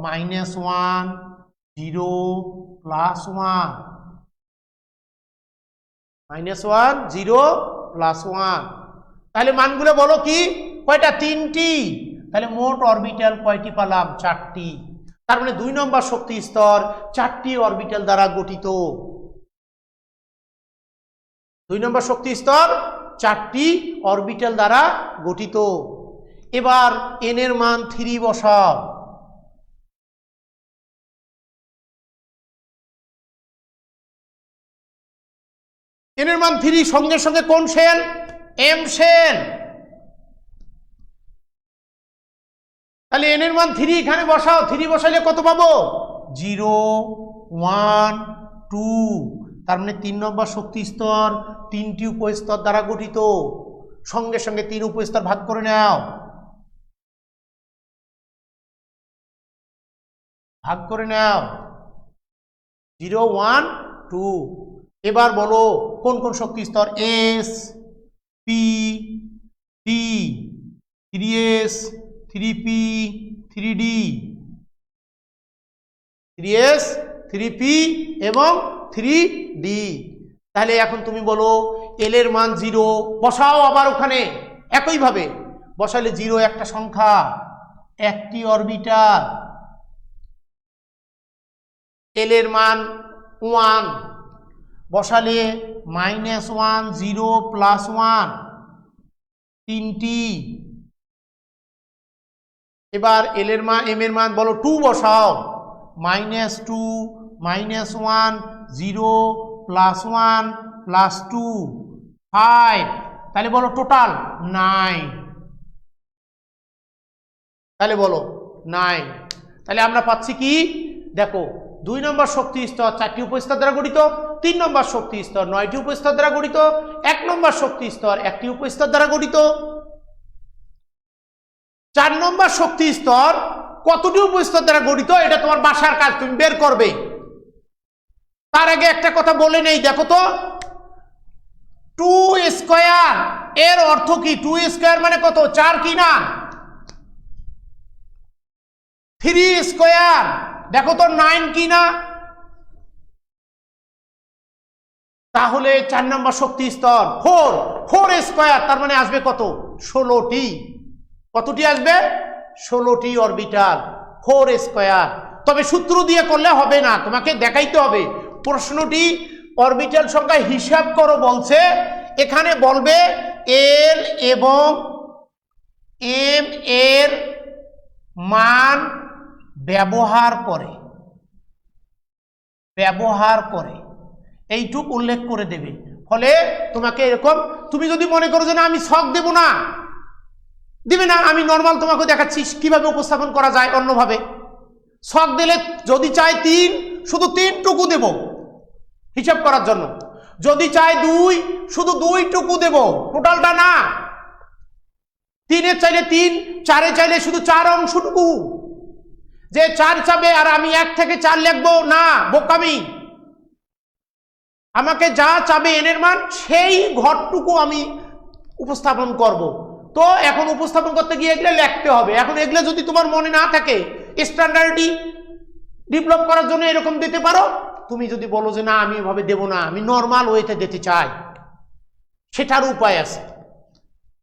-1 0 +1, -1 0 +1। তাহলে মানগুলো বলো কি কয়টা? 3টি। তাহলে মোট অরবিটাল কয়টি পালাম? 4টি। তার মানে 2 নম্বর শক্তি স্তর 4টি অরবিটাল দ্বারা গঠিত। 2 নম্বর শক্তি স্তর 4টি অরবিটাল দ্বারা গঠিত। এবার n এর মান 3 বসাও। n এর মান 3, সঙ্গে সঙ্গে কোন শেল? m shell. তাহলে n এর মান 3 এখানে বসাও, 3 বসাইলে কত পাবো? 0 1 2। তার মানে 3 নম্বর শক্তি স্তর 3টি উপস্তর দ্বারা গঠিত। সঙ্গে সঙ্গে 3 উপস্তর ভাগ করে নাও। ভাগ করে নাও 0 1 2। এবার বলো কোন কোন শক্তি স্তর S P D 3s 3p 3d 3s 3p এবং 3d। তাহলে এখন তুমি বলো এল এর মান 0 বসাও, আবার ওখানে একইভাবে বসালে 0 একটা সংখ্যা, একটি অরবিটাল। এল এর মান 1 বসালে -1 0 +1 3টি। এবার এল এর মান এম এর মান বলো 2 বসাও, -2 -1 0 +1 +2 5। তাহলে বলো টোটাল 9। তাহলে বলো 9। তাহলে আমরা পাচ্ছি কি দেখো 2 নম্বর শক্তি স্তর 4টি উপস্তর দ্বারা গঠিত, 3 নম্বর শক্তি স্তর 9টি উপস্তর দ্বারা গঠিত, 1 নম্বর শক্তি স্তর 1টি উপস্তর দ্বারা গঠিত। 4 নম্বর শক্তি স্তর কতটি উপস্তর দ্বারা গঠিত এটা তোমার বাসার কাজ, তুমি বের করবে। তার আগে একটা কথা বলে নেই, দেখো তো 2 স্কয়ার এর অর্থ কি? 2 স্কয়ার মানে কত? 4 কি না? 3 স্কয়ার দেখো তো 9 কি না? তাহলে 4 নম্বর শক্তি স্তর 4 স্কয়ার তার মানে আসবে কত? 16টি। কতটি আসবে? 16টি অরবিটাল 4 স্কয়ার। তবে সূত্র দিয়ে করলে হবে না, তোমাকে দেখাইতে হবে। প্রশ্নটি অরবিটাল সংখ্যা হিসাব করো বলছে, এখানে বলবে এল এবং এম এর মান ব্যবহার করে এইটুক উল্লেখ করে দেবে। ফলে তোমাকে এরকম, তুমি যদি মনে করো যে না আমি ছক দেব না, দিবে না, আমি নর্মাল তোমাকে দেখাচ্ছি কিভাবে উপস্থাপন করা যায় অন্যভাবে। ছক দিলে যদি চাই 3 শুধু 3 টুকু দেব হিসাব করার জন্য, যদি চাই 2 শুধু 2 টুকু দেব, টোটালটা না। 3 এর চাইলে 3, 4 এ চাইলে শুধু 4 অংশটুকু। যে 4 চাবে আর আমি 1 থেকে 4 লিখবো না, বোকামি। আমাকে যা চাবে এন এর মান সেই ঘরটুকু আমি উপস্থাপন করব। তো এখন উপস্থাপন করতে গিয়ে এগুলো লিখতে হবে। এখন এগুলো যদি তোমার মনে না থাকে, স্ট্যান্ডার্ডটি ডেভেলপ করার জন্য এরকম দিতে পারো। তুমি যদি বলো যে না আমি এভাবে দেব না, আমি নর্মাল ওয়েতে দিতে চাই, সেটার উপায় আছে,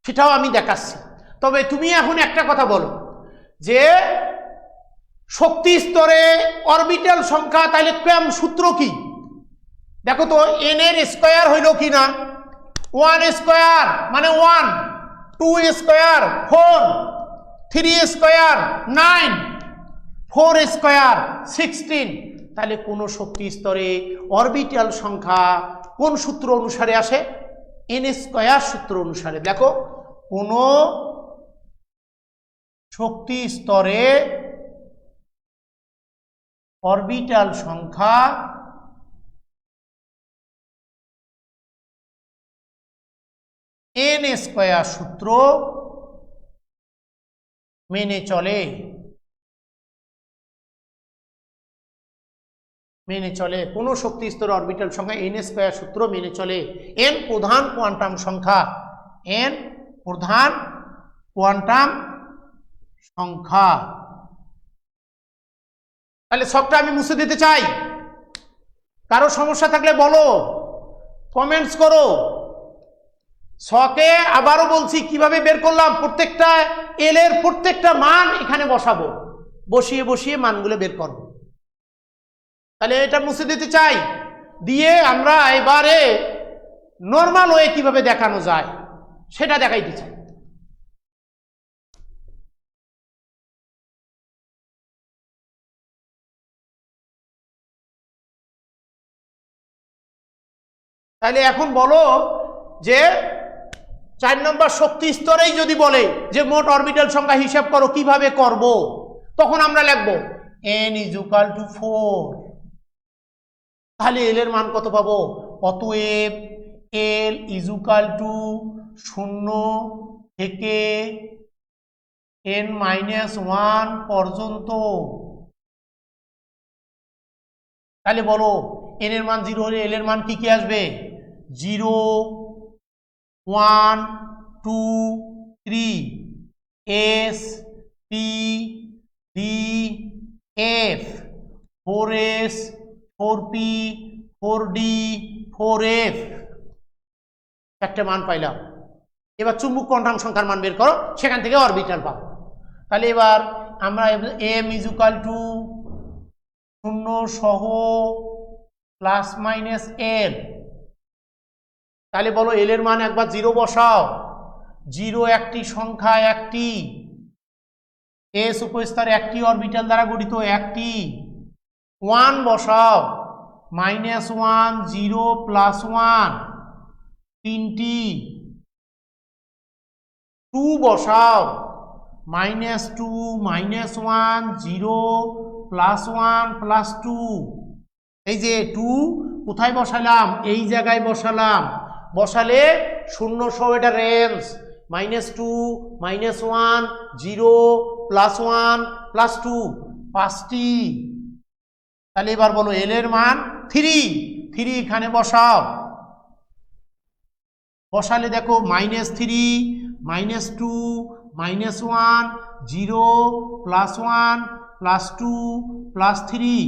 সেটাও আমি দেখাচ্ছি। তবে তুমি এখন একটা কথা বলো যে শক্তি স্তরে অরবিটাল সংখ্যা, তাহলে ক্রম সূত্র কি? দেখো তো এন এর স্কয়ার হইল কি না? 1 স্কয়ার মানে 1, 2 স্কয়ার 4, 3 স্কয়ার 9, 4 স্কয়ার 16। তাহলে কোন শক্তি স্তরে অরবিটাল সংখ্যা কোন সূত্র অনুসারে আসে? এন স্কয়ার সূত্র অনুসারে। দেখো কোন শক্তি স্তরে অরবিটাল সংখ্যা এন স্কয়ার সূত্র মেনে চলে। কোন শক্তি স্তর অরবিটাল সংখ্যা এন স্কয়ার সূত্র মেনে চলে। এন প্রধান কোয়ান্টাম সংখ্যা, এন প্রধান কোয়ান্টাম সংখ্যা। তাহলে সবটা আমি মুছে দিতে চাই, কারো সমস্যা থাকলে বলো, কমেন্টস করো। ছকে আবারও বলছি কিভাবে বের করলাম, প্রত্যেকটা এল এর প্রত্যেকটা মান এখানে বসাবো, বসিয়ে বসিয়ে মানগুলো বের করবো। তাহলে এটা মুছে দিতে চাই, দিয়ে আমরা এবারে নর্মাল ওয়ে কিভাবে দেখানো যায় সেটা দেখাইতে চাই। তাহলে এখন বলো যে 4 নম্বর শক্তি স্তরেই যদি বলে যে মোট অরবিটাল সংখ্যা হিসাব করো, কিভাবে করব? তখন আমরা লিখবো n = 4। তাহলে এল এর মান কত পাবো? অতএব এল = 0 থেকে n - 1 পর্যন্ত তাহলে বলো n এর মান 0 হলে l এর মান কি কি আসবে? 0 1 2 3 s p d f 4s 4p 4d 4f একটা মান পাইলাম। এবার চুম্বক কোয়ান্টাম সংখ্যার মান বের করো, সেখান থেকে অরবিটাল পাবো। তাহলে এবার আমরা m ইকুয়াল টু 0 সহ প্লাস মাইনাস n, তাহলে বলো l এর মান একবার 0 বসাও। 0 একটি সংখ্যা, একটি s উপস্তরে একটি অরবিটাল দ্বারা গঠিত, একটি 1 বসাও, -1 0 +1 তিনটি, 2 বসাও, -2 -1 0 +1 +2, এই যে 2 কোথায় বসালাম? এই জায়গায় বসালাম। বসালে 0 সহ এটা রেঞ্জ, -2 -1 0 +1 +2 5টি। তাহলে এবার বলো l এর মান 3 এখানে বসাও। বসালে দেখো -3 -2 -1 0 +1 +2 +3,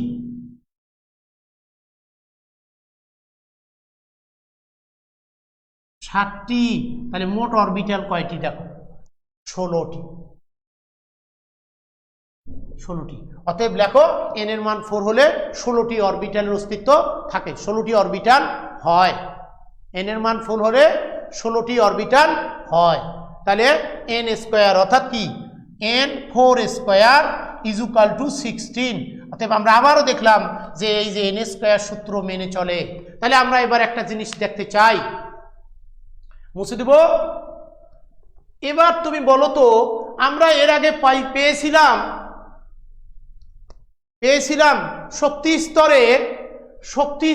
7টি। তাহলে মোট অরবিটাল কয়টি দেখো? 16টি। অতএব লেখো n এর মান 4 হলে 16টি অরবিটালের অস্তিত্ব থাকে, 16টি অরবিটাল হয়। n এর মান 4 হলে 16টি অরবিটাল হয়। তাহলে n স্কয়ার অর্থাৎ কি n4 স্কয়ার ইকুয়াল টু 16। অতএব আমরা আবারও দেখলাম যে এই যে n স্কয়ার সূত্র মেনে চলে। তাহলে আমরা এবার একটা জিনিস দেখতে চাই, মুছে দেব। এবার তুমি বলো তো, আমরা এর আগে পেয়েছিলাম শক্তি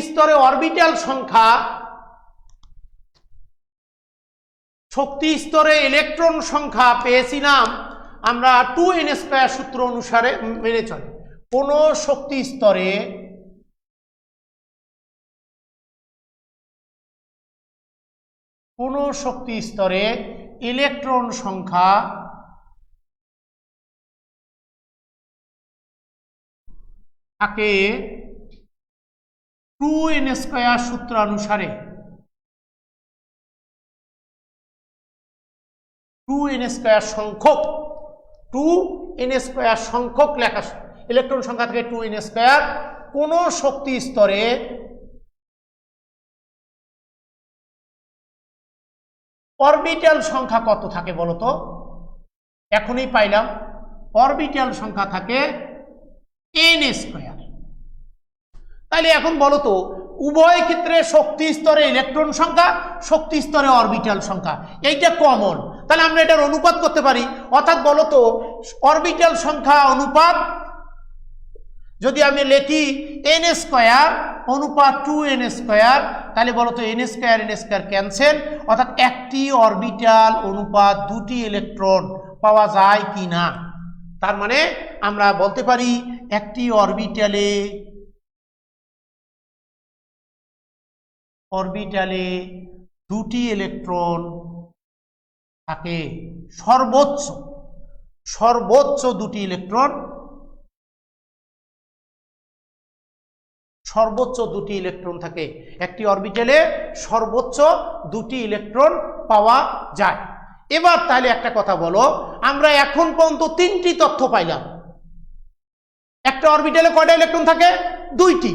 স্তরে অরবিটাল সংখ্যা, শক্তি স্তরে ইলেকট্রন সংখ্যা পেয়েছিলাম আমরা 2n² সূত্র অনুসারে মেনে চলে। কোন শক্তি স্তরে ইলেকট্রন সংখ্যা থাকে 2n² সূত্র অনুসারে, 2n² সংখ্যক লেখা ইলেকট্রন সংখ্যা থেকে 2n²। কোন শক্তি স্তরে অরবিটাল সংখ্যা কত থাকে বলো তো? এখনই পাইলাম, অরবিটাল সংখ্যা থাকে n²। তাহলে এখন বলো তো, উভয় ক্ষেত্রে শক্তি স্তরে ইলেকট্রন সংখ্যা, শক্তি স্তরে অরবিটাল সংখ্যা, এইটা কমন। তাহলে আমরা এটার অনুপাত করতে পারি। অর্থাৎ বলো তো, অরবিটাল সংখ্যা অনুপাত যদি আমি লিখি n² অনুপাত 2n², তাহলে বলো তো n² ক্যান্সেল, অর্থাৎ একটি অরবিটাল অনুপাত দুটি ইলেকট্রন পাওয়া যায় কি না। তার মানে আমরা বলতে পারি একটি অরবিটালে দুটি ইলেকট্রন থাকে, সর্বোচ্চ দুটি ইলেকট্রন, থাকে। একটি অরবিটালে সর্বোচ্চ দুটি ইলেকট্রন পাওয়া যায়। এবার তাহলে একটা কথা বলো, আমরা এখন পর্যন্ত 3টি তথ্য পাইলাম। একটা অরবিটালে কয়টা ইলেকট্রন থাকে? 2টি।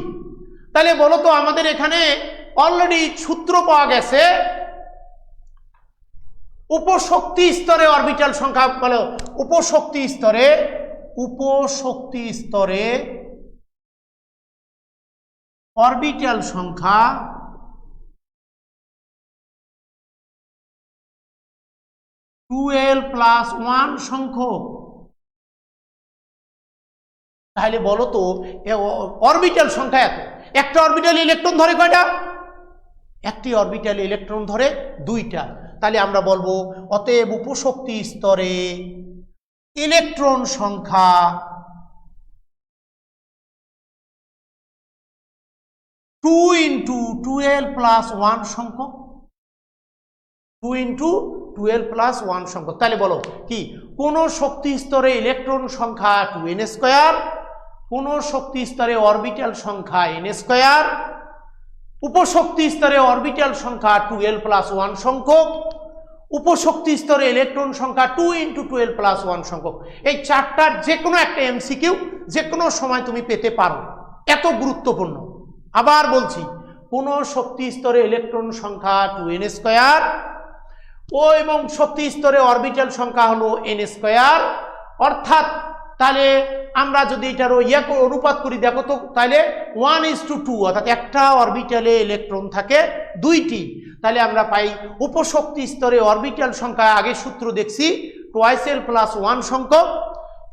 তাহলে বলো তো, আমাদের এখানে অলরেডি সূত্র পাওয়া গেছে উপশক্তি স্তরে অরবিটাল সংখ্যা, বলো উপশক্তি স্তরে অরবিটাল সংখ্যা 2l+1 সংখ্যক। তাহলে বলো তো, অরবিটাল সংখ্যা এত, একটা অরবিটাল ইলেকট্রন ধরে কয়টা? একটি অরবিটাল ইলেকট্রন ধরে 2টা। তাহলে আমরা বলবো অতএব উপশক্তি স্তরে ইলেকট্রন সংখ্যা 2 ইন্টু 12 প্লাস 1 সংখ্যক, 2 ইন্টু 12 প্লাস 1 সংখ্যক। তাহলে বলো কি, কোন শক্তি স্তরে ইলেকট্রন সংখ্যা 2n স্কয়ার, কোন শক্তি স্তরে অরবিটাল সংখ্যা n স্কয়ার, উপশক্তি স্তরে অরবিটাল সংখ্যা 12 প্লাস 1 সংখ্যক, উপশক্তি স্তরে ইলেকট্রন সংখ্যা 2 ইন্টু 12 প্লাস 1 সংখ্যক। এই চারটার যে কোনো একটা এমসিকিউ যে কোনো সময় তুমি পেতে পারো, এত গুরুত্বপূর্ণ। আবার বলছি, কোন শক্তি স্তরে ইলেকট্রন সংখ্যা 2n স্কয়ার, ও এবং শক্তি স্তরে অরবিটাল সংখ্যা হলো n স্কয়ার। অর্থাৎ তাহলে আমরা যদি এটার অনুপাত করি, দেখো তো, তাহলে 1:2, অর্থাৎ একটা অরবিটালে ইলেকট্রন থাকে 2টি। তাহলে আমরা পাই উপশক্তি স্তরে অরবিটাল সংখ্যা, আগে সূত্র দেখছি 2l প্লাস 1 সংখ্যক,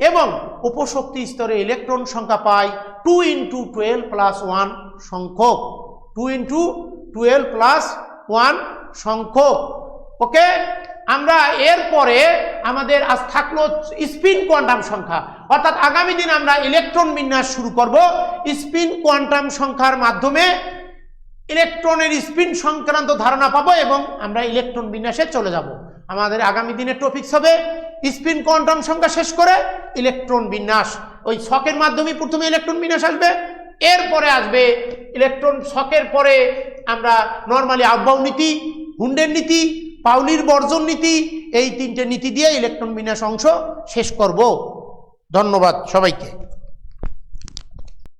এবং উপশক্তি স্তরে ইলেকট্রন সংখ্যা পাই 2 ইন্টু 12 প্লাস 1 সংখ্যক, 2 ইন্টু 12 প্লাস 1 সংখ্যক। ওকে, আমরা এরপরে আমাদের আজ থাকলো স্পিন কোয়ান্টাম সংখ্যা, অর্থাৎ আগামী দিন আমরা ইলেকট্রন বিন্যাস শুরু করব। স্পিন কোয়ান্টাম সংখ্যার মাধ্যমে ইলেকট্রনের স্পিন সংক্রান্ত ধারণা পাবো এবং আমরা ইলেকট্রন বিন্যাসে চলে যাব। আমাদের আগামী দিনের টপিকস হবে স্পিন কোয়ান্টাম সংখ্যা শেষ করে ইলেকট্রন বিন্যাস। ওই ছকের মাধ্যমে প্রথমে ইলেকট্রন বিন্যাস আসবে, এরপরে আসবে ইলেকট্রন ছকের পরে আমরা নরমালি আফবাউ নীতি, হুন্ডের নীতি, পাউলির বর্জন নীতি, এই তিনটে নীতি দিয়ে ইলেকট্রন বিন্যাস অংশ শেষ করব। ধন্যবাদ সবাইকে।